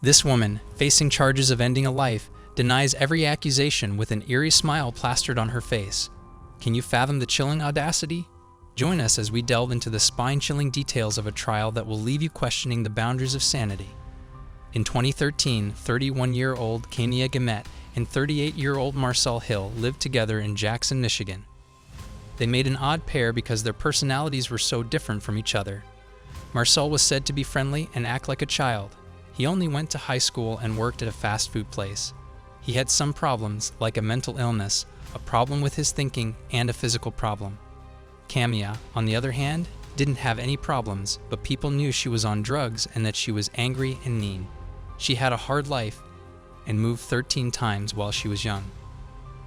This woman, facing charges of ending a life, denies every accusation with an eerie smile plastered on her face. Can you fathom the chilling audacity? Join us as we delve into the spine-chilling details of a trial that will leave you questioning the boundaries of sanity. In 2013, 31-year-old Kania Gamet and 38-year-old Marcel Hill lived together in Jackson, Michigan. They made an odd pair because their personalities were so different from each other. Marcel was said to be friendly and act like a child. He only went to high school and worked at a fast food place. He had some problems, like a mental illness, a problem with his thinking, and a physical problem. Kania, on the other hand, didn't have any problems, but people knew she was on drugs and that she was angry and mean. She had a hard life and moved 13 times while she was young.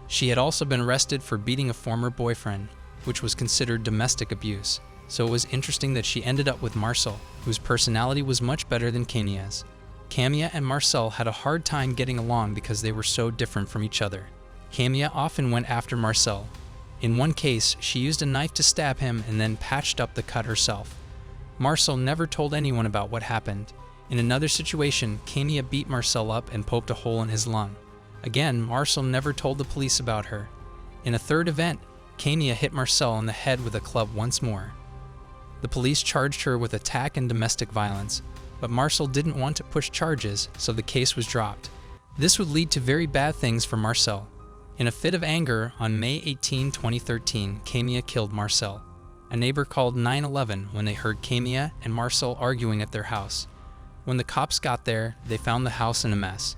She had also been arrested for beating a former boyfriend, which was considered domestic abuse, so it was interesting that she ended up with Marcel, whose personality was much better than Kania's. Kania and Marcel had a hard time getting along because they were so different from each other. Kania often went after Marcel. In one case, she used a knife to stab him and then patched up the cut herself. Marcel never told anyone about what happened. In another situation, Kania beat Marcel up and poked a hole in his lung. Again, Marcel never told the police about her. In a third event, Kania hit Marcel on the head with a club once more. The police charged her with attack and domestic violence, but Marcel didn't want to push charges, so the case was dropped. This would lead to very bad things for Marcel. In a fit of anger, on May 18, 2013, Kania killed Marcel. A neighbor called 911 when they heard Kania and Marcel arguing at their house. When the cops got there, they found the house in a mess.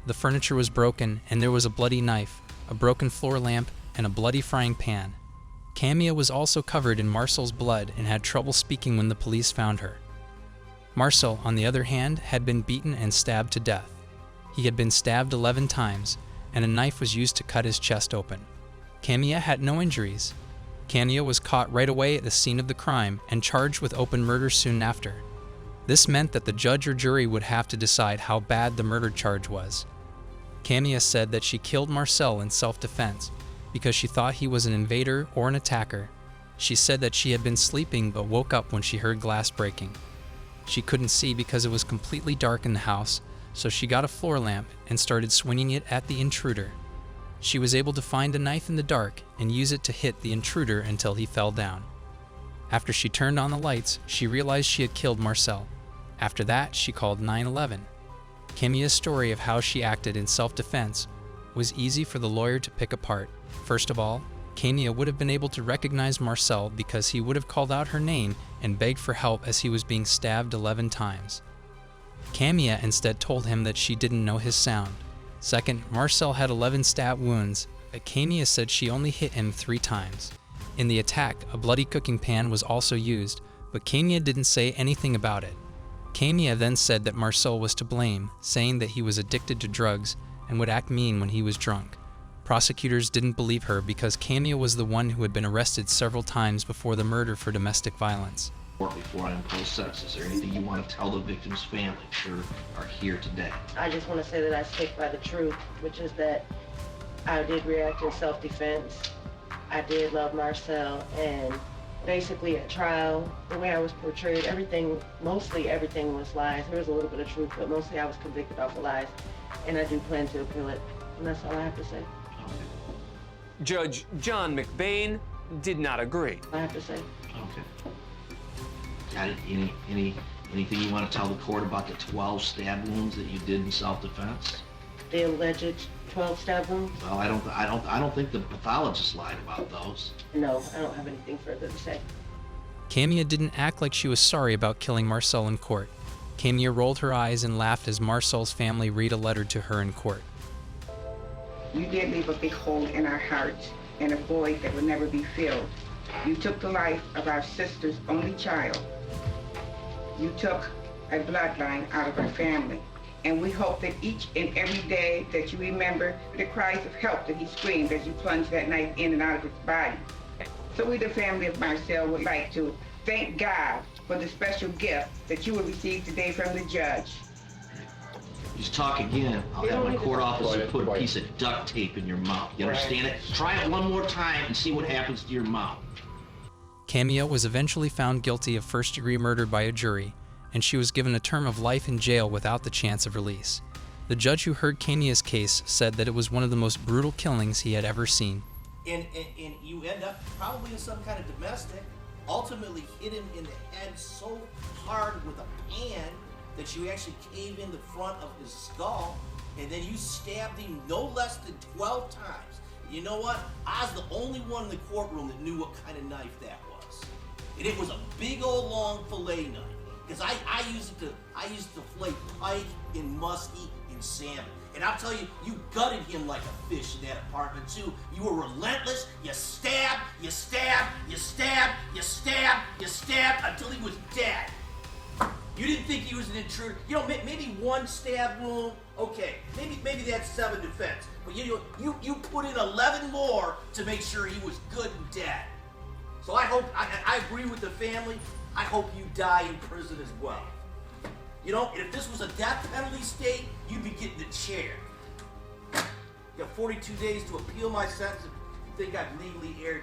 The furniture was broken, and there was a bloody knife, a broken floor lamp, and a bloody frying pan. Kania was also covered in Marcel's blood and had trouble speaking when the police found her. Marcel, on the other hand, had been beaten and stabbed to death. He had been stabbed 11 times, and a knife was used to cut his chest open. Kania had no injuries. Kania was caught right away at the scene of the crime and charged with open murder soon after. This meant that the judge or jury would have to decide how bad the murder charge was. Kania said that she killed Marcel in self-defense because she thought he was an invader or an attacker. She said that she had been sleeping but woke up when she heard glass breaking. She couldn't see because it was completely dark in the house, so she got a floor lamp and started swinging it at the intruder. She was able to find a knife in the dark and use it to hit the intruder until he fell down. After she turned on the lights, she realized she had killed Marcel. After that, she called 911. Kamia's story of how she acted in self-defense was easy for the lawyer to pick apart. First of all, Kania would have been able to recognize Marcel because he would have called out her name and begged for help as he was being stabbed 11 times. Kania instead told him that she didn't know his sound. Second, Marcel had 11 stab wounds, but Kania said she only hit him 3 times. In the attack, a bloody cooking pan was also used, but Kania didn't say anything about it. Kania then said that Marcel was to blame, saying that he was addicted to drugs and would act mean when he was drunk. Prosecutors didn't believe her because Kania was the one who had been arrested several times before the murder for domestic violence. Before I impose sentence, is there anything you want to tell the victim's family who are here today? I just want to say that I stick by the truth, which is that I did react in self-defense. I did love Marcel, and basically at trial, the way I was portrayed, mostly everything was lies. There was a little bit of truth, but mostly I was convicted off of lies, and I do plan to appeal it, and that's all I have to say. Judge John McBain did not agree. I have to say. Okay. Got it? Anything you want to tell the court about the 12 stab wounds that you did in self-defense? The alleged 12 stab wounds? Well, I don't think the pathologist lied about those. No, I don't have anything further to say. Kania didn't act like she was sorry about killing Marcel in court. Kania rolled her eyes and laughed as Marcel's family read a letter to her in court. You did leave a big hole in our hearts and a void that will never be filled. You took the life of our sister's only child. You took a bloodline out of our family. And we hope that each and every day that you remember the cries of help that he screamed as you plunged that knife in and out of his body. So we, the family of Marcel, would like to thank God for the special gift that you will receive today from the judge. Just talk again, I'll have my court officer put a piece of duct tape in your mouth. You understand it? Try it one more time and see what happens to your mouth. Kania was eventually found guilty of first-degree murder by a jury, and she was given a term of life in jail without the chance of release. The judge who heard Kenya's case said that it was one of the most brutal killings he had ever seen. And you end up probably in some kind of domestic, ultimately hit him in the head so hard with a pan that you actually cave in the front of his skull, and then you stabbed him no less than 12 times. You know what? I was the only one in the courtroom that knew what kind of knife that was. And it was a big old long fillet knife. Because I used it to fillet pike and muskie and salmon. And I'll tell you, you gutted him like a fish in that apartment too. You were relentless. You stabbed, you stabbed, you stabbed, you stabbed, you stabbed until he was dead. You didn't think he was an intruder. You know, maybe one stab wound, okay. Maybe that's 7 defense. But you put in 11 more to make sure he was good and dead. So I agree with the family. I hope you die in prison as well. You know, and if this was a death penalty state, you'd be getting the chair. You got 42 days to appeal my sentence. Think I've legally erred.